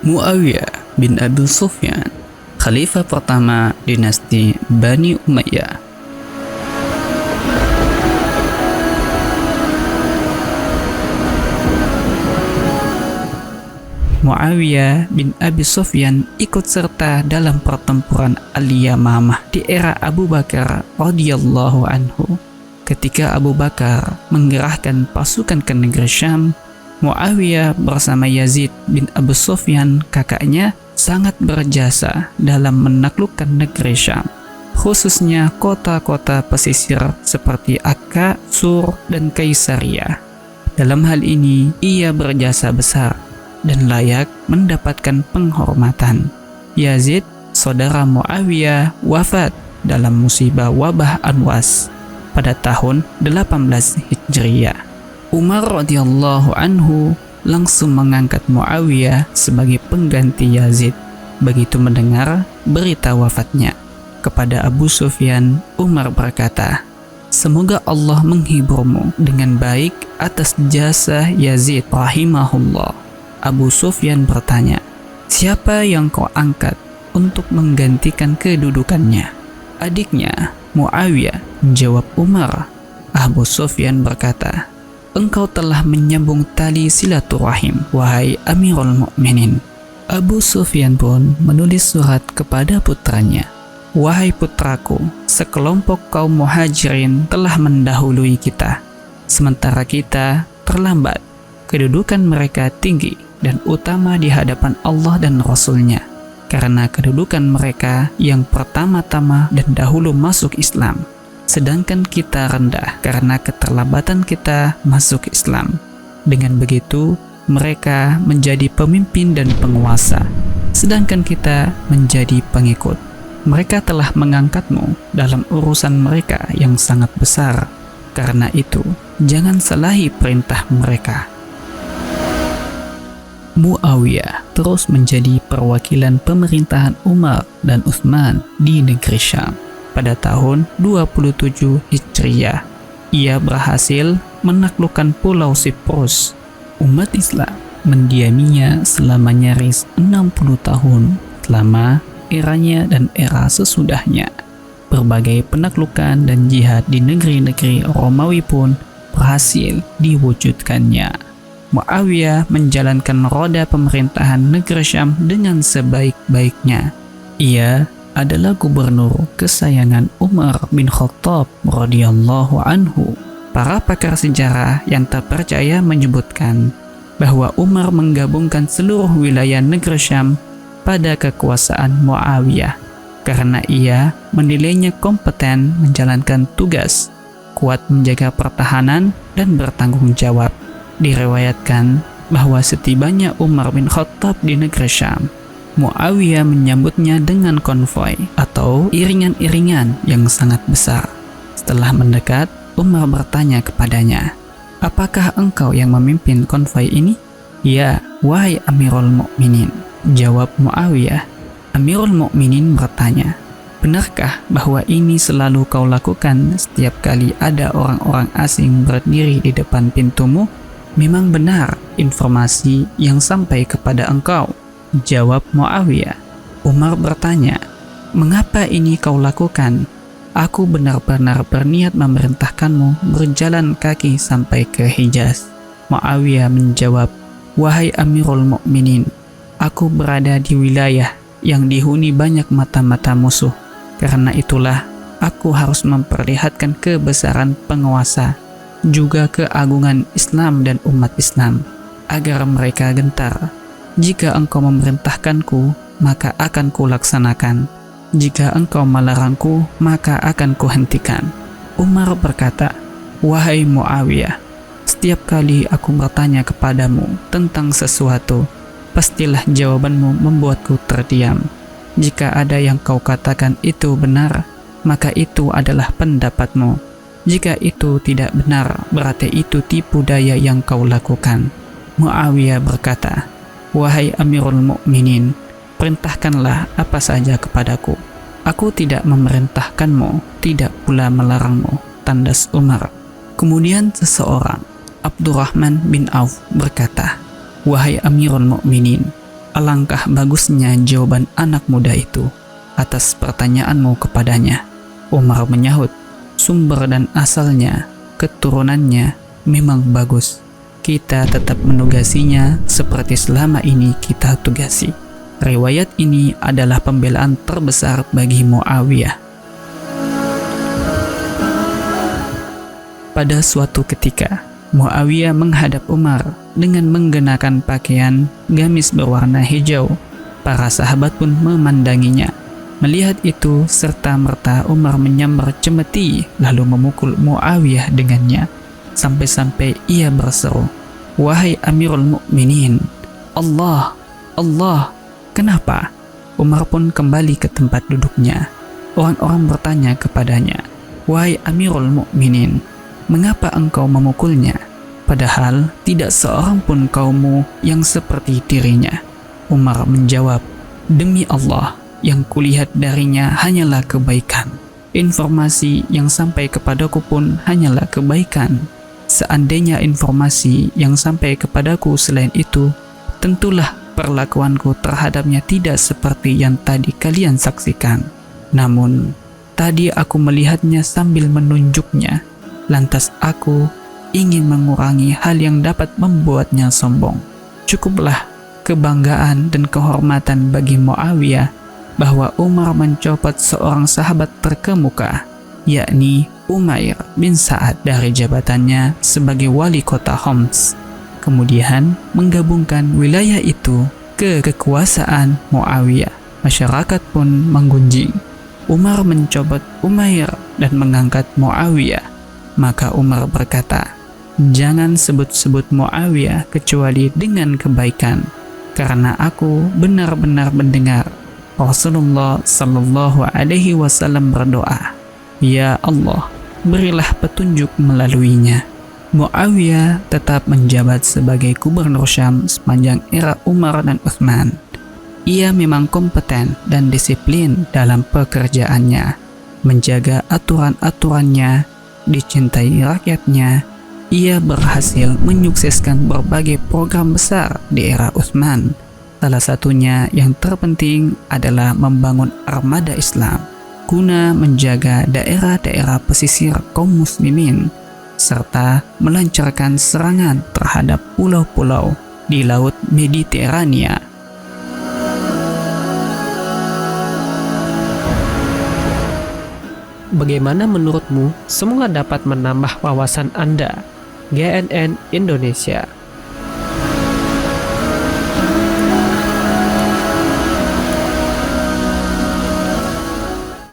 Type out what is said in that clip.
Muawiyah bin Abi Sufyan, khalifah pertama dinasti Bani Umayyah. Muawiyah bin Abi Sufyan ikut serta dalam pertempuran Al-Yamamah di era Abu Bakar radhiyallahu anhu. Ketika Abu Bakar menggerahkan pasukan ke negeri Syam, Muawiyah bersama Yazid bin Abi Sufyan, kakaknya, sangat berjasa dalam menaklukkan negeri Syam, khususnya kota-kota pesisir seperti Akka, Sur, dan Kaisaria. Dalam hal ini, ia berjasa besar dan layak mendapatkan penghormatan. Yazid, saudara Muawiyah, wafat dalam musibah wabah Anwas pada tahun 18 Hijriyah. Umar radhiyallahu anhu langsung mengangkat Muawiyah sebagai pengganti Yazid begitu mendengar berita wafatnya. Kepada Abu Sufyan, Umar berkata, "Semoga Allah menghiburmu dengan baik atas jasa Yazid rahimahullah." Abu Sufyan bertanya, "Siapa yang kau angkat untuk menggantikan kedudukannya?" "Adiknya, Muawiyah," jawab Umar. Abu Sufyan berkata, "Engkau telah menyambung tali silaturahim, wahai Amirul Mukminin." Abu Sufyan pun menulis surat kepada putranya, "Wahai putraku, sekelompok kaum muhajirin telah mendahului kita, sementara kita terlambat. Kedudukan mereka tinggi dan utama di hadapan Allah dan Rasul-Nya, karena kedudukan mereka yang pertama-tama dan dahulu masuk Islam. Sedangkan kita rendah karena keterlambatan kita masuk Islam. Dengan begitu, mereka menjadi pemimpin dan penguasa, sedangkan kita menjadi pengikut. Mereka telah mengangkatmu dalam urusan mereka yang sangat besar. Karena itu, jangan salahi perintah mereka." Muawiyah terus menjadi perwakilan pemerintahan Umar dan Utsman di negeri Syam. Pada tahun 27 Hijriyah, ia berhasil menaklukkan Pulau Siprus. Umat Islam mendiaminya selama nyaris 60 tahun selama eranya dan era sesudahnya. Berbagai penaklukan dan jihad di negeri-negeri Romawi pun berhasil diwujudkannya. Muawiyah menjalankan roda pemerintahan negeri Syam dengan sebaik-baiknya. Ia adalah gubernur kesayangan Umar bin Khattab radhiyallahu anhu. Para pakar sejarah yang terpercaya menyebutkan bahwa Umar menggabungkan seluruh wilayah negeri Syam pada kekuasaan Muawiyah karena ia menilainya kompeten menjalankan tugas, kuat menjaga pertahanan, dan bertanggung jawab. Direwayatkan bahwa setibanya Umar bin Khattab di negeri Syam, Muawiyah menyambutnya dengan konvoi atau iringan-iringan yang sangat besar. Setelah mendekat, Umar bertanya kepadanya, "Apakah engkau yang memimpin konvoi ini?" "Ya, wahai Amirul Mukminin," jawab Muawiyah. Amirul Mukminin bertanya, "Benarkah bahwa ini selalu kau lakukan setiap kali ada orang-orang asing berdiri di depan pintumu?" "Memang benar informasi yang sampai kepada engkau," jawab Muawiyah. Umar bertanya, "Mengapa ini kau lakukan? Aku benar-benar berniat memerintahkanmu berjalan kaki sampai ke Hijaz." Muawiyah menjawab, "Wahai Amirul Mukminin, aku berada di wilayah yang dihuni banyak mata-mata musuh. Karena itulah aku harus memperlihatkan kebesaran penguasa, juga keagungan Islam dan umat Islam, agar mereka gentar. Jika engkau memerintahkanku, maka akan kulaksanakan. Jika engkau melarangku, maka akan kuhentikan." Umar berkata, "Wahai Muawiyah, setiap kali aku bertanya kepadamu tentang sesuatu, pastilah jawabanmu membuatku terdiam. Jika ada yang kau katakan itu benar, maka itu adalah pendapatmu. Jika itu tidak benar, berarti itu tipu daya yang kau lakukan." Muawiyah berkata, "Wahai Amirul Mukminin, perintahkanlah apa saja kepadaku. Aku tidak memerintahkanmu, tidak pula melarangmu," tandas Umar. Kemudian seseorang, Abdurrahman bin Auf, berkata, "Wahai Amirul Mukminin, Alangkah bagusnya jawaban anak muda itu atas pertanyaanmu kepadanya. Umar menyahut, sumber dan asalnya, keturunannya memang bagus. Kita tetap menugasinya seperti selama ini kita tugasi. Riwayat ini adalah pembelaan terbesar bagi Muawiyah. Pada suatu ketika, Muawiyah menghadap Umar dengan menggenakan pakaian gamis berwarna hijau. Para sahabat pun memandanginya. Melihat itu, serta-merta Umar menyambar cemeti lalu memukul Muawiyah dengannya, sampai-sampai ia berseru, "Wahai Amirul Mukminin, Allah, Allah!" Kenapa? Umar pun kembali ke tempat duduknya. Orang-orang bertanya kepadanya, "Wahai Amirul Mukminin, mengapa engkau memukulnya? Padahal tidak seorang pun kaummu yang seperti dirinya." Umar menjawab, "Demi Allah, yang kulihat darinya hanyalah kebaikan. Informasi yang sampai kepadaku pun hanyalah kebaikan. Seandainya informasi yang sampai kepadaku selain itu, tentulah perlakuanku terhadapnya tidak seperti yang tadi kalian saksikan. Namun, tadi aku melihatnya sambil menunjuknya, lantas aku ingin mengurangi hal yang dapat membuatnya sombong. Cukuplah kebanggaan dan kehormatan bagi Muawiyah bahwa Umar mencopot seorang sahabat terkemuka, yakni Umair bin Sa'ad dari jabatannya sebagai wali kota Homs, kemudian menggabungkan wilayah itu ke kekuasaan Muawiyah. Masyarakat pun menggunjing. Umar mencopot Umair dan mengangkat Muawiyah. Maka Umar berkata, "Jangan sebut-sebut Muawiyah kecuali dengan kebaikan, karena aku benar-benar mendengar Rasulullah Sallallahu Alaihi Wasallam berdoa, 'Ya Allah, berilah petunjuk melaluinya.'" Muawiyah tetap menjabat sebagai gubernur Syam sepanjang era Umar dan Utsman. Ia memang kompeten dan disiplin dalam pekerjaannya, menjaga aturan-aturannya, dicintai rakyatnya. Ia berhasil menyukseskan berbagai program besar di era Utsman. Salah satunya yang terpenting adalah membangun armada Islam guna menjaga daerah-daerah pesisir kaum muslimin, serta melancarkan serangan terhadap pulau-pulau di Laut Mediterania. Bagaimana menurutmu? Semoga dapat menambah wawasan Anda. GNN Indonesia.